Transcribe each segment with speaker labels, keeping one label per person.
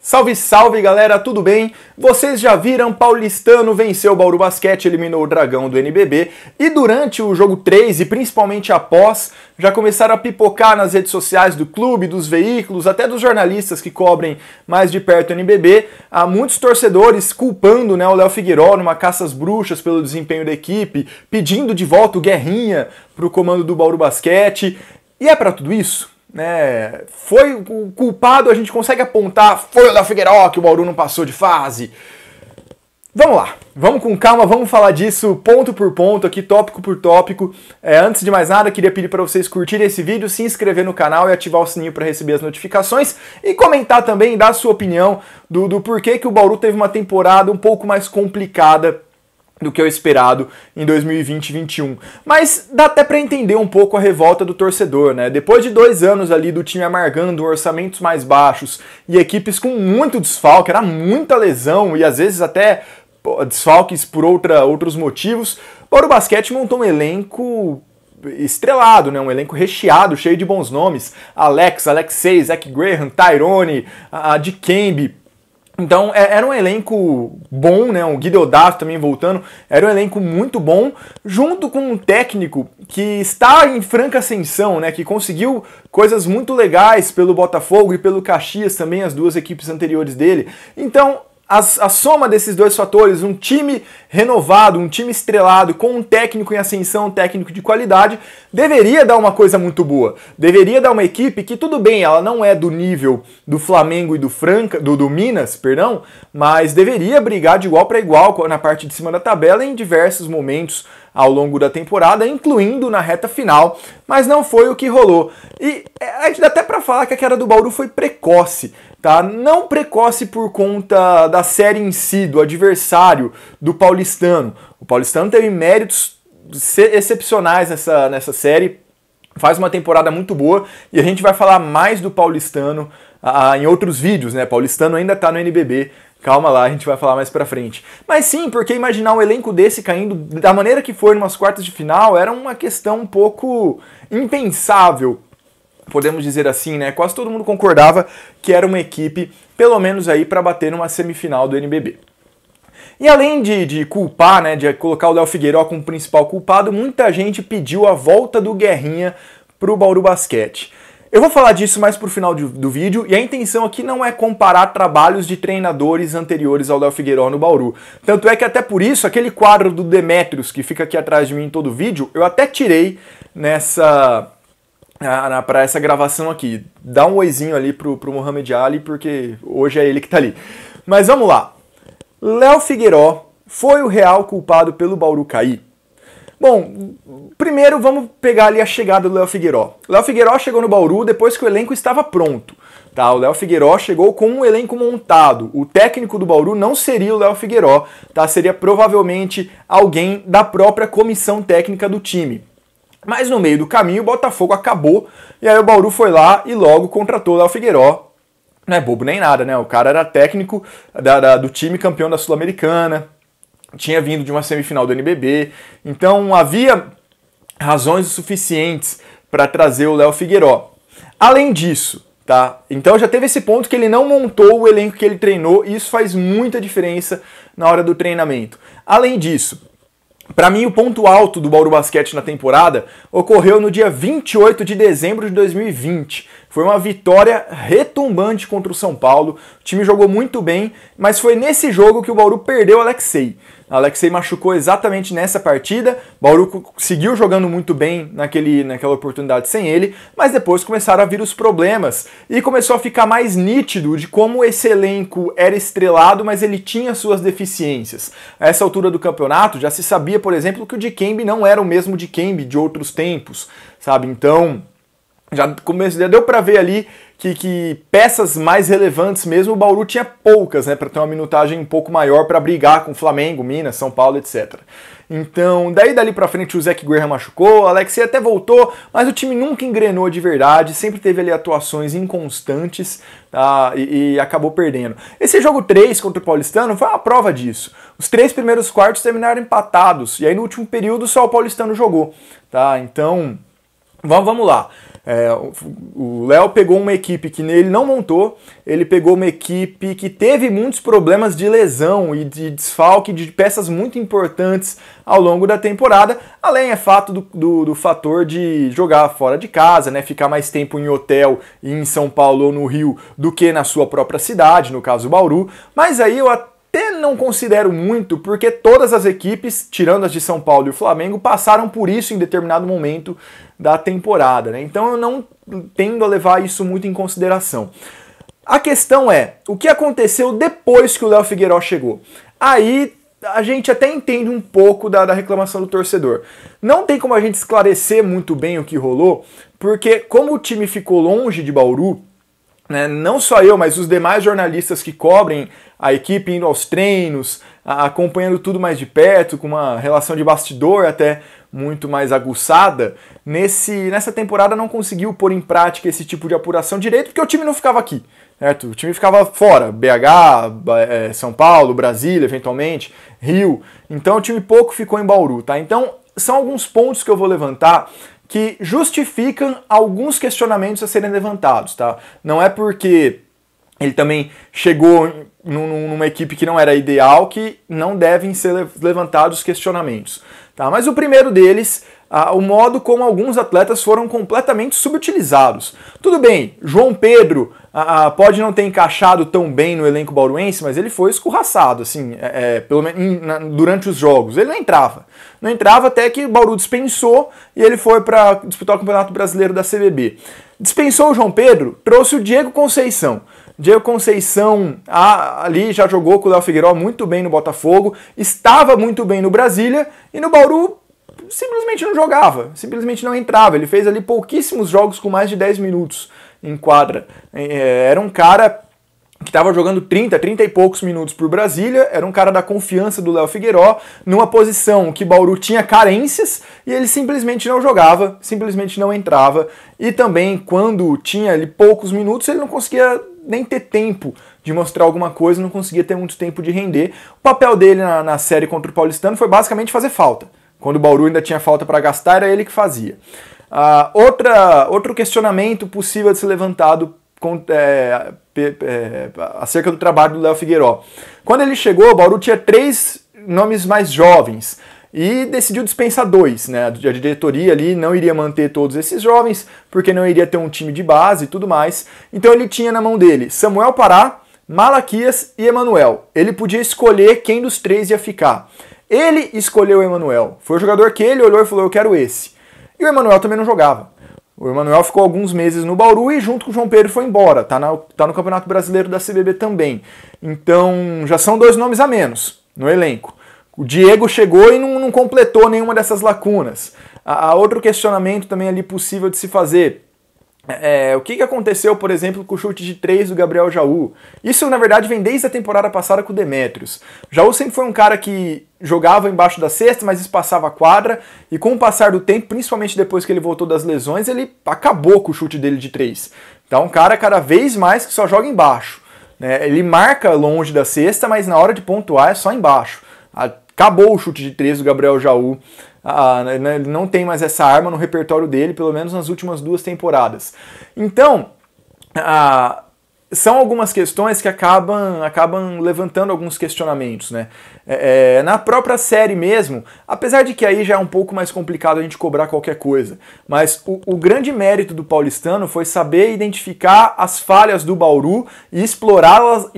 Speaker 1: Salve, salve galera, tudo bem? Vocês já viram Paulistano venceu o Bauru Basquete, eliminou o Dragão do NBB e durante o jogo 3 e principalmente após, já começaram a pipocar nas redes sociais do clube, dos veículos, até dos jornalistas que cobrem mais de perto o NBB, há muitos torcedores culpando, o Léo Figueiró numa caça às bruxas pelo desempenho da equipe, pedindo de volta o Guerrinha para o comando do Bauru Basquete. E é para tudo isso? Foi o culpado, a gente consegue apontar, foi o Léo Figueiró que o Bauru não passou de fase. Vamos lá, vamos com calma, vamos falar disso ponto por ponto, aqui tópico por tópico. Antes de mais nada, queria pedir para vocês curtirem esse vídeo, se inscrever no canal e ativar o sininho para receber as notificações e comentar também, dar a sua opinião do porquê que o Bauru teve uma temporada um pouco mais complicada do que o esperado em 2020-21. Mas dá até para entender um pouco a revolta do torcedor, né? Depois de 2 anos ali do time amargando orçamentos mais baixos e equipes com muito desfalque, era muita lesão e às vezes até desfalques por outros motivos, o Bauru Basquete montou um elenco estrelado, um elenco recheado, cheio de bons nomes. Alexei, Zach Graham, Tyrone, a Dikembe. Então era um elenco bom, o Gui Deodato também voltando, era um elenco muito bom, junto com um técnico que está em franca ascensão, que conseguiu coisas muito legais pelo Botafogo e pelo Caxias também, as duas equipes anteriores dele. Então a soma desses dois fatores, um time renovado, um time estrelado, com um técnico em ascensão, um técnico de qualidade, deveria dar uma coisa muito boa. Deveria dar uma equipe que, tudo bem, ela não é do nível do Flamengo e do Minas, mas deveria brigar de igual para igual na parte de cima da tabela em diversos momentos ao longo da temporada, incluindo na reta final, mas não foi o que rolou. E a gente dá até para falar que a queda do Bauru foi precoce. Não precoce por conta da série em si, do adversário, do Paulistano. O Paulistano teve méritos excepcionais nessa série, faz uma temporada muito boa e a gente vai falar mais do Paulistano em outros vídeos, Paulistano ainda tá no NBB, calma lá, a gente vai falar mais pra frente. Mas sim, porque imaginar um elenco desse caindo da maneira que foi em umas quartas de final era uma questão um pouco impensável, podemos dizer assim, Quase todo mundo concordava que era uma equipe, pelo menos aí, para bater numa semifinal do NBB. E além de culpar, de colocar o Léo Figueiró como principal culpado, muita gente pediu a volta do Guerrinha pro Bauru Basquete. Eu vou falar disso mais pro final do vídeo, e a intenção aqui não é comparar trabalhos de treinadores anteriores ao Léo Figueiró no Bauru. Tanto é que até por isso, aquele quadro do Demetrios, que fica aqui atrás de mim em todo o vídeo, eu até tirei para essa gravação aqui. Dá um oizinho ali pro Mohamed Ali, porque hoje é ele que tá ali. Mas vamos lá. Léo Figueiró foi o real culpado pelo Bauru cair? Bom, primeiro vamos pegar ali a chegada do Léo Figueiró. O Léo Figueiró chegou no Bauru depois que o elenco estava pronto. O Léo Figueiró chegou com um elenco montado. O técnico do Bauru não seria o Léo Figueiró, seria provavelmente alguém da própria comissão técnica do time. Mas no meio do caminho o Botafogo acabou e aí o Bauru foi lá e logo contratou o Léo Figueiró. Não é bobo nem nada, O cara era técnico do time campeão da Sul-Americana, tinha vindo de uma semifinal do NBB, então havia razões suficientes para trazer o Léo Figueiró. Além disso, então já teve esse ponto que ele não montou o elenco que ele treinou e isso faz muita diferença na hora do treinamento. Além disso, para mim, o ponto alto do Bauru Basquete na temporada ocorreu no dia 28 de dezembro de 2020. Foi uma vitória retumbante contra o São Paulo. O time jogou muito bem, mas foi nesse jogo que o Bauru perdeu o Alexei. O Alexei machucou exatamente nessa partida. O Bauru seguiu jogando muito bem naquela oportunidade sem ele, mas depois começaram a vir os problemas e começou a ficar mais nítido de como esse elenco era estrelado, mas ele tinha suas deficiências. A essa altura do campeonato já se sabia, por exemplo, que o Dikembe não era o mesmo Dikembe de outros tempos, Então já deu para ver ali que peças mais relevantes mesmo, o Bauru tinha poucas, para ter uma minutagem um pouco maior para brigar com Flamengo, Minas, São Paulo, etc. Então, dali pra frente o Zach Graham machucou, o Alexei até voltou, mas o time nunca engrenou de verdade, sempre teve ali atuações inconstantes, e acabou perdendo. Esse jogo 3 contra o Paulistano foi uma prova disso. Os 3 primeiros quartos terminaram empatados, e aí no último período só o Paulistano jogou, Então, vamos lá. O Léo pegou uma equipe que ele não montou, ele pegou uma equipe que teve muitos problemas de lesão e de desfalque de peças muito importantes ao longo da temporada, além, é fato, do fator de jogar fora de casa, né, ficar mais tempo em hotel em São Paulo ou no Rio do que na sua própria cidade, no caso Bauru, mas aí eu até não considero muito, porque todas as equipes, tirando as de São Paulo e o Flamengo, passaram por isso em determinado momento da temporada, né? Então eu não tendo a levar isso muito em consideração. A questão é, o que aconteceu depois que o Léo Figueiró chegou? Aí a gente até entende um pouco da reclamação do torcedor. Não tem como a gente esclarecer muito bem o que rolou, porque como o time ficou longe de Bauru, né, não só eu, mas os demais jornalistas que cobrem a equipe indo aos treinos, acompanhando tudo mais de perto, com uma relação de bastidor até muito mais aguçada, nessa temporada não conseguiu pôr em prática esse tipo de apuração direito, porque o time não ficava aqui, certo? O time ficava fora, BH, São Paulo, Brasília, eventualmente, Rio, então o time pouco ficou em Bauru, tá? Então são alguns pontos que eu vou levantar que justificam alguns questionamentos a serem levantados, tá? Não é porque ele também chegou numa equipe que não era ideal que não devem ser levantados questionamentos, tá? Mas o primeiro deles, o modo como alguns atletas foram completamente subutilizados. Tudo bem, João Pedro pode não ter encaixado tão bem no elenco bauruense, mas ele foi escorraçado, assim, pelo menos durante os jogos. Ele não entrava. Não entrava até que o Bauru dispensou e ele foi para disputar o Campeonato Brasileiro da CBB. Dispensou o João Pedro, trouxe o Diego Conceição. Diego Conceição ali já jogou com o Léo Figueiró muito bem no Botafogo, estava muito bem no Brasília e no Bauru simplesmente não jogava, simplesmente não entrava. Ele fez ali pouquíssimos jogos com mais de 10 minutos em quadra. Era um cara que estava jogando 30 e poucos minutos por Brasília, era um cara da confiança do Léo Figueiró, numa posição que Bauru tinha carências e ele simplesmente não jogava, simplesmente não entrava. E também, quando tinha ali poucos minutos, ele não conseguia nem ter tempo de mostrar alguma coisa, não conseguia ter muito tempo de render. O papel dele na série contra o Paulistano foi basicamente fazer falta. Quando o Bauru ainda tinha falta para gastar, era ele que fazia. Outro questionamento possível de ser levantado acerca do trabalho do Léo Figueiró. Quando ele chegou, o Bauru tinha 3 nomes mais jovens e decidiu dispensar 2, né? A diretoria ali não iria manter todos esses jovens, porque não iria ter um time de base e tudo mais. Então ele tinha na mão dele Samuel Pará, Malaquias e Emanuel. Ele podia escolher quem dos 3 ia ficar. Ele escolheu o Emanuel. Foi o jogador que ele olhou e falou, eu quero esse. E o Emanuel também não jogava. O Emanuel ficou alguns meses no Bauru e junto com o João Pedro foi embora. Tá no Campeonato Brasileiro da CBB também. Então já são 2 nomes a menos no elenco. O Diego chegou e não completou nenhuma dessas lacunas. Outro questionamento também ali possível de se fazer. O que aconteceu, por exemplo, com o chute de 3 do Gabriel Jaú? Isso, na verdade, vem desde a temporada passada com o Demétrios. Jaú sempre foi um cara que jogava embaixo da cesta, mas espaçava a quadra, e com o passar do tempo, principalmente depois que ele voltou das lesões, ele acabou com o chute dele de 3. Então, um cara cada vez mais que só joga embaixo, né? Ele marca longe da cesta, mas na hora de pontuar é só embaixo. Acabou o chute de 3 do Gabriel Jaú. Ele não tem mais essa arma no repertório dele, pelo menos nas últimas 2 temporadas. Então, são algumas questões que acabam levantando alguns questionamentos, né? Na própria série mesmo, apesar de que aí já é um pouco mais complicado a gente cobrar qualquer coisa, mas o grande mérito do paulistano foi saber identificar as falhas do Bauru e explorá-las,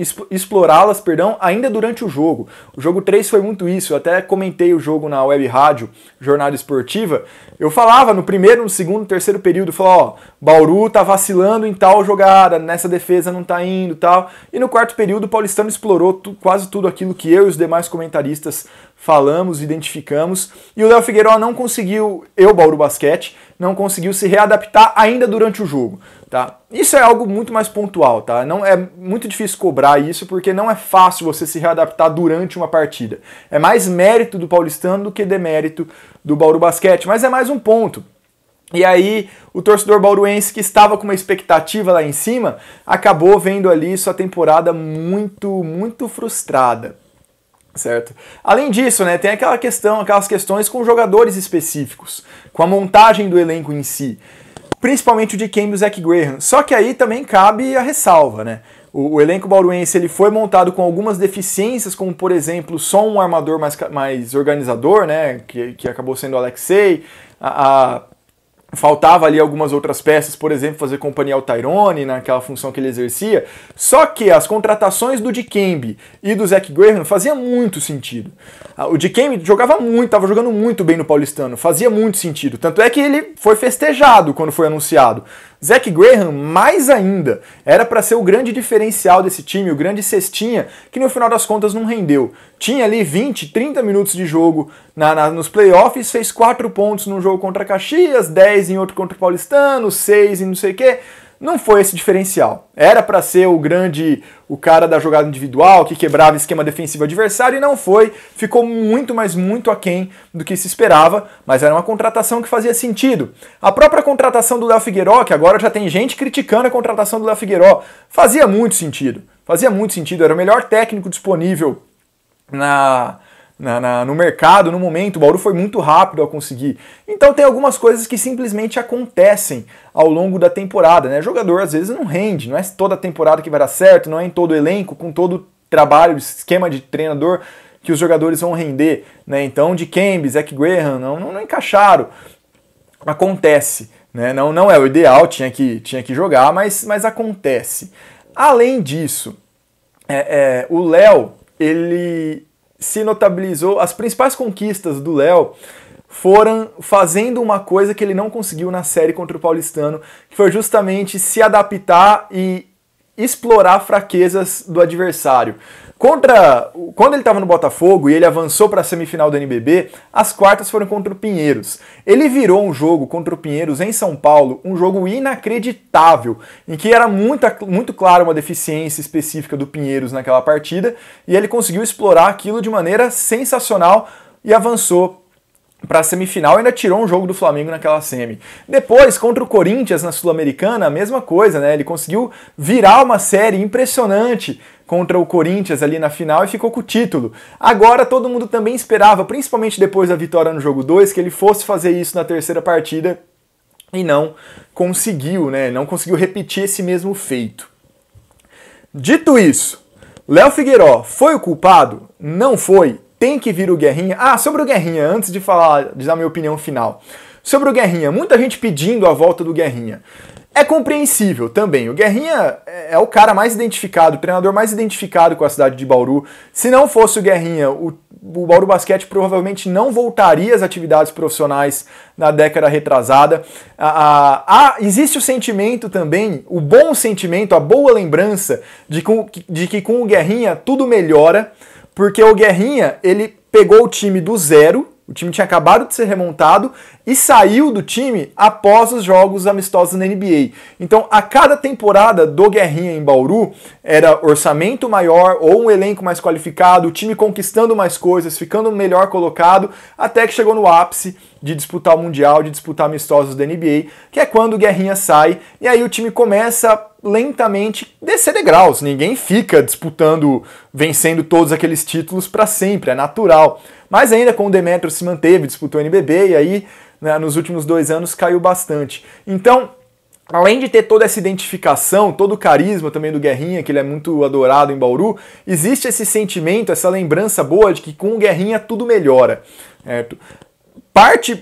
Speaker 1: ainda durante o jogo. O jogo 3 foi muito isso, eu até comentei o jogo na web rádio, Jornada Esportiva, eu falava no primeiro, no segundo, no terceiro período, falava, Bauru tá vacilando em tal jogada, nessa defesa não tá indo e tal, e no quarto período o paulistano explorou quase tudo aquilo que eu e os demais comentaristas falamos, identificamos, e o Léo Figueiró não conseguiu, Bauru Basquete, não conseguiu se readaptar ainda durante o jogo, tá? Isso é algo muito mais pontual, tá? Não é muito difícil cobrar isso, porque não é fácil você se readaptar durante uma partida. É mais mérito do paulistano do que demérito do Bauru Basquete, mas é mais um ponto. E aí, o torcedor bauruense que estava com uma expectativa lá em cima, acabou vendo ali sua temporada muito, muito frustrada, certo? Além disso, né, tem aquelas questões com jogadores específicos, com a montagem do elenco em si. principalmente o Dikembe e o Zach Graham. Só que aí também cabe a ressalva, né? O elenco bauruense ele foi montado com algumas deficiências, como por exemplo, só um armador mais organizador, né? Que acabou sendo o Alexei. Faltava ali algumas outras peças, por exemplo, fazer companhia ao Tyrone, naquela função que ele exercia. Só que as contratações do Dikembe e do Zach Graham faziam muito sentido. O Dikembe jogava muito, estava jogando muito bem no Paulistano, fazia muito sentido. Tanto é que ele foi festejado quando foi anunciado. Zach Graham, mais ainda, era para ser o grande diferencial desse time, o grande cestinha, que no final das contas não rendeu. Tinha ali 20, 30 minutos de jogo nos playoffs, fez 4 pontos num jogo contra Caxias, 10 em outro contra o Paulistano, 6 em não sei o quê. Não foi esse diferencial. Era para ser o cara da jogada individual, que quebrava o esquema defensivo adversário, e não foi. Ficou muito, mas muito aquém do que se esperava, mas era uma contratação que fazia sentido. A própria contratação do Léo Figueiró, que agora já tem gente criticando a contratação do Léo Figueiró, fazia muito sentido. Fazia muito sentido, era o melhor técnico disponível no mercado, no momento. O Bauru foi muito rápido ao conseguir. Então tem algumas coisas que simplesmente acontecem ao longo da temporada, né? Jogador às vezes não rende, não é toda temporada que vai dar certo, não é em todo elenco, com todo trabalho, esquema de treinador que os jogadores vão render, né? Então Dikembe, Zach Graham não encaixaram. Acontece, né? Não é o ideal, tinha que jogar, mas acontece. Além disso, o Léo, ele se notabilizou, as principais conquistas do Léo foram fazendo uma coisa que ele não conseguiu na série contra o Paulistano, que foi justamente se adaptar e explorar fraquezas do adversário. Quando ele estava no Botafogo e ele avançou para a semifinal do NBB, as quartas foram contra o Pinheiros. Ele virou um jogo contra o Pinheiros em São Paulo, um jogo inacreditável, em que era muito claro uma deficiência específica do Pinheiros naquela partida, e ele conseguiu explorar aquilo de maneira sensacional e avançou para a semifinal, ainda tirou um jogo do Flamengo naquela semi. Depois, contra o Corinthians na Sul-Americana, a mesma coisa, né? Ele conseguiu virar uma série impressionante contra o Corinthians ali na final e ficou com o título. Agora todo mundo também esperava, principalmente depois da vitória no jogo 2, que ele fosse fazer isso na terceira partida e não conseguiu, né? Não conseguiu repetir esse mesmo feito. Dito isso, Léo Figueiró foi o culpado? Não foi. Tem que vir o Guerrinha. Sobre o Guerrinha, antes de dar minha opinião final. Sobre o Guerrinha, muita gente pedindo a volta do Guerrinha. É compreensível também. O Guerrinha é o cara mais identificado, o treinador mais identificado com a cidade de Bauru. Se não fosse o Guerrinha, o Bauru Basquete provavelmente não voltaria às atividades profissionais na década retrasada. Existe o sentimento também, o bom sentimento, a boa lembrança de que com o Guerrinha tudo melhora, porque o Guerrinha, ele pegou o time do zero, o time tinha acabado de ser remontado e saiu do time após os jogos amistosos na NBA. Então, a cada temporada do Guerrinha em Bauru, era orçamento maior ou um elenco mais qualificado, o time conquistando mais coisas, ficando melhor colocado, até que chegou no ápice de disputar o Mundial, de disputar amistosos da NBA, que é quando o Guerrinha sai, e aí o time começa lentamente descer degraus. Ninguém fica disputando, vencendo todos aqueles títulos para sempre, é natural. Mas ainda com o Demetrios se manteve, disputou o NBB, e aí, né, nos últimos 2 anos caiu bastante. Então, além de ter toda essa identificação, todo o carisma também do Guerrinha, que ele é muito adorado em Bauru, existe esse sentimento, essa lembrança boa de que com o Guerrinha tudo melhora. Parte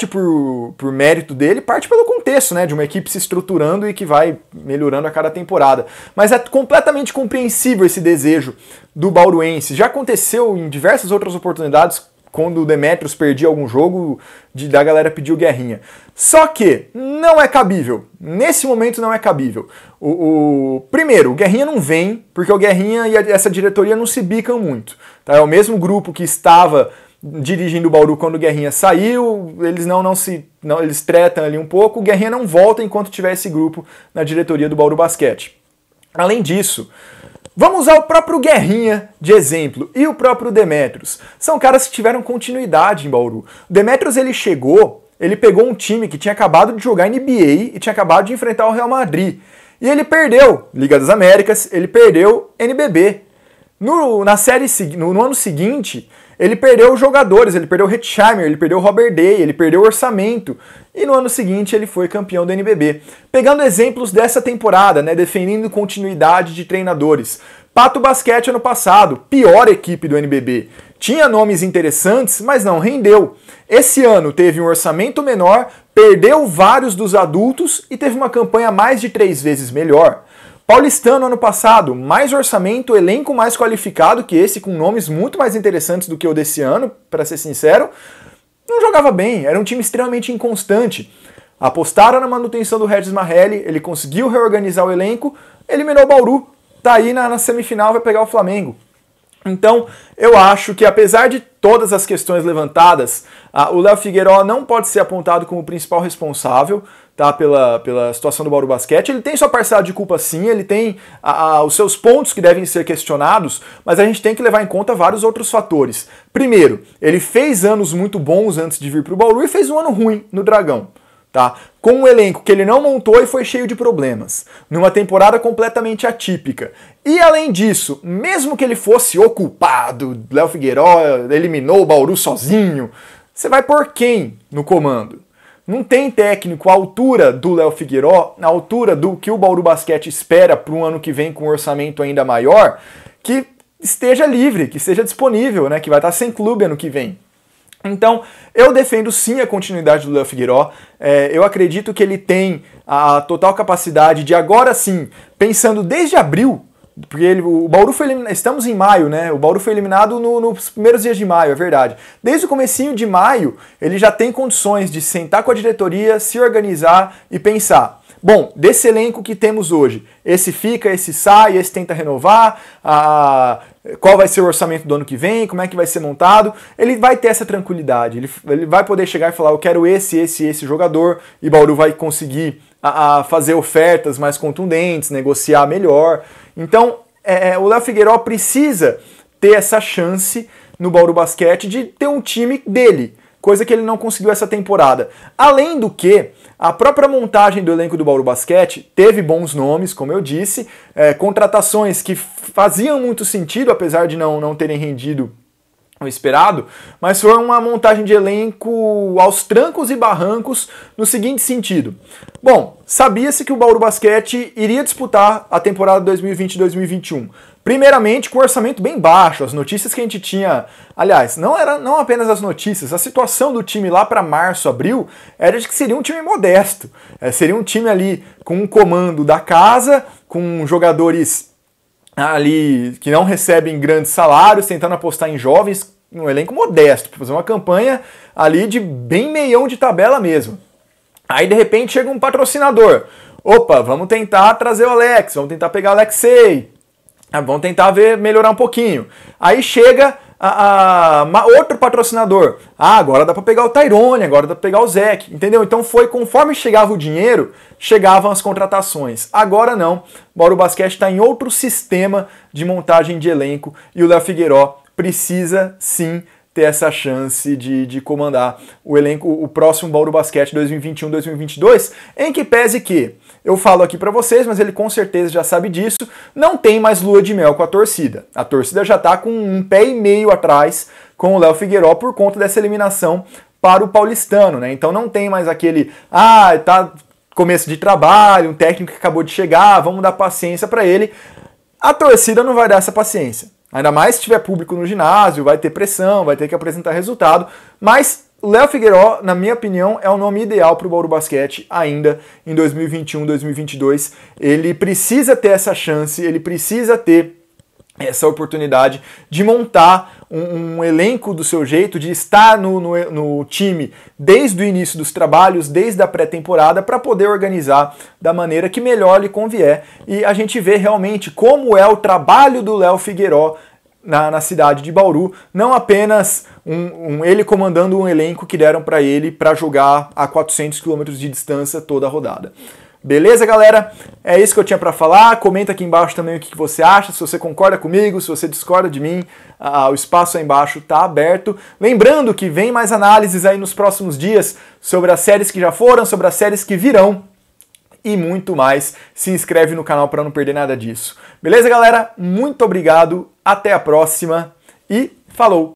Speaker 1: por mérito dele, parte pelo contexto, né, de uma equipe se estruturando e que vai melhorando a cada temporada. Mas é completamente compreensível esse desejo do bauruense. Já aconteceu em diversas outras oportunidades, quando o Demetrios perdia algum jogo, da galera pedir o Guerrinha. Só que não é cabível. Nesse momento não é cabível. Primeiro, o Guerrinha não vem, porque o Guerrinha e essa diretoria não se bicam muito. Tá? É o mesmo grupo que estava dirigindo o Bauru quando o Guerrinha saiu, eles eles tretam ali um pouco, o Guerrinha não volta enquanto tiver esse grupo na diretoria do Bauru Basquete. Além disso, vamos usar o próprio Guerrinha de exemplo e o próprio Demetrios. São caras que tiveram continuidade em Bauru. O Demetrios, ele chegou, ele pegou um time que tinha acabado de jogar NBA e tinha acabado de enfrentar o Real Madrid. E ele perdeu Liga das Américas, ele perdeu NBB. No ano seguinte, ele perdeu jogadores, ele perdeu o Hetzheimer, ele perdeu o Robert Day, ele perdeu o orçamento, e no ano seguinte ele foi campeão do NBB. Pegando exemplos dessa temporada, né, defendendo continuidade de treinadores. Pato Basquete ano passado, pior equipe do NBB. Tinha nomes interessantes, mas não rendeu. Esse ano teve um orçamento menor, perdeu vários dos adultos e teve uma campanha mais de 3 vezes melhor. Paulistano ano passado, mais orçamento, elenco mais qualificado que esse, com nomes muito mais interessantes do que o desse ano, para ser sincero. Não jogava bem, era um time extremamente inconstante. Apostaram na manutenção do Regis Marrelli, ele conseguiu reorganizar o elenco, eliminou o Bauru, tá aí na semifinal, vai pegar o Flamengo. Então, eu acho que apesar de todas as questões levantadas, o Léo Figueiró não pode ser apontado como o principal responsável, tá, pela situação do Bauru Basquete. Ele tem sua parcela de culpa sim, ele tem os seus pontos que devem ser questionados, mas a gente tem que levar em conta vários outros fatores. Primeiro, ele fez anos muito bons antes de vir para o Bauru e fez um ano ruim no Dragão. Tá? Com um elenco que ele não montou e foi cheio de problemas, numa temporada completamente atípica. E além disso, mesmo que ele fosse o culpado, Léo Figueiró eliminou o Bauru sozinho, você vai pôr quem no comando? Não tem técnico à altura do Léo Figueiró, à altura do que o Bauru Basquete espera para um ano que vem com um orçamento ainda maior, que esteja livre, que esteja disponível, né? Que vai estar sem clube ano que vem. Então, eu defendo sim a continuidade do Léo Figueiró, eu acredito que ele tem a total capacidade de agora sim, pensando desde abril, porque o Bauru foi eliminado, estamos em maio, né? O Bauru foi eliminado nos primeiros dias de maio, é verdade. Desde o comecinho de maio, ele já tem condições de sentar com a diretoria, se organizar e pensar: bom, desse elenco que temos hoje, esse fica, esse sai, esse tenta renovar, qual vai ser o orçamento do ano que vem, como é que vai ser montado. Ele vai ter essa tranquilidade, ele vai poder chegar e falar: eu quero esse jogador, e Bauru vai conseguir fazer ofertas mais contundentes, negociar melhor. Então, o Léo Figueiró precisa ter essa chance no Bauru Basquete de ter um time dele, coisa que ele não conseguiu essa temporada. Além do que, a própria montagem do elenco do Bauru Basquete teve bons nomes, como eu disse, contratações que faziam muito sentido, apesar de não terem rendido o esperado, mas foi uma montagem de elenco aos trancos e barrancos no seguinte sentido. Bom, sabia-se que o Bauru Basquete iria disputar a temporada 2020-2021. Primeiramente, com um orçamento bem baixo. As notícias que a gente tinha... Aliás, não apenas as notícias, a situação do time lá para março, abril, era de que seria um time modesto. Seria um time ali com um comando da casa, com jogadores ali que não recebem grandes salários, tentando apostar em jovens, um elenco modesto, para fazer uma campanha ali de bem meião de tabela mesmo. Aí, de repente, chega um patrocinador. Opa, vamos tentar trazer o Alex, vamos tentar pegar o Alexei. Vamos tentar melhorar um pouquinho. Aí chega outro patrocinador. Agora dá para pegar o Tyrone, agora dá para pegar o Zeke, entendeu? Então foi conforme chegava o dinheiro, chegavam as contratações. Agora não. O Bauru Basquete está em outro sistema de montagem de elenco e o Léo Figueiró precisa sim ter essa chance de comandar o elenco, o próximo Bauru Basquete 2021-2022, em que pese que, eu falo aqui para vocês, mas ele com certeza já sabe disso, não tem mais lua de mel com a torcida. A torcida já está com um pé e meio atrás com o Léo Figueiró por conta dessa eliminação para o paulistano, né? Então não tem mais aquele, tá começo de trabalho, um técnico que acabou de chegar, vamos dar paciência para ele. A torcida não vai dar essa paciência. Ainda mais se tiver público no ginásio, vai ter pressão, vai ter que apresentar resultado. Mas o Léo Figueiró, na minha opinião, é o nome ideal para o Bauru Basquete ainda em 2021, 2022. Ele precisa ter essa chance, ele precisa ter essa oportunidade de montar um elenco do seu jeito, de estar no time desde o início dos trabalhos, desde a pré-temporada, para poder organizar da maneira que melhor lhe convier. E a gente vê realmente como é o trabalho do Léo Figueiró na cidade de Bauru, não apenas ele comandando um elenco que deram para ele para jogar a 400 km de distância toda a rodada. Beleza, galera? É isso que eu tinha para falar. Comenta aqui embaixo também o que você acha, se você concorda comigo, se você discorda de mim. O espaço aí embaixo está aberto. Lembrando que vem mais análises aí nos próximos dias sobre as séries que já foram, sobre as séries que virão e muito mais. Se inscreve no canal para não perder nada disso. Beleza, galera? Muito obrigado, até a próxima e falou!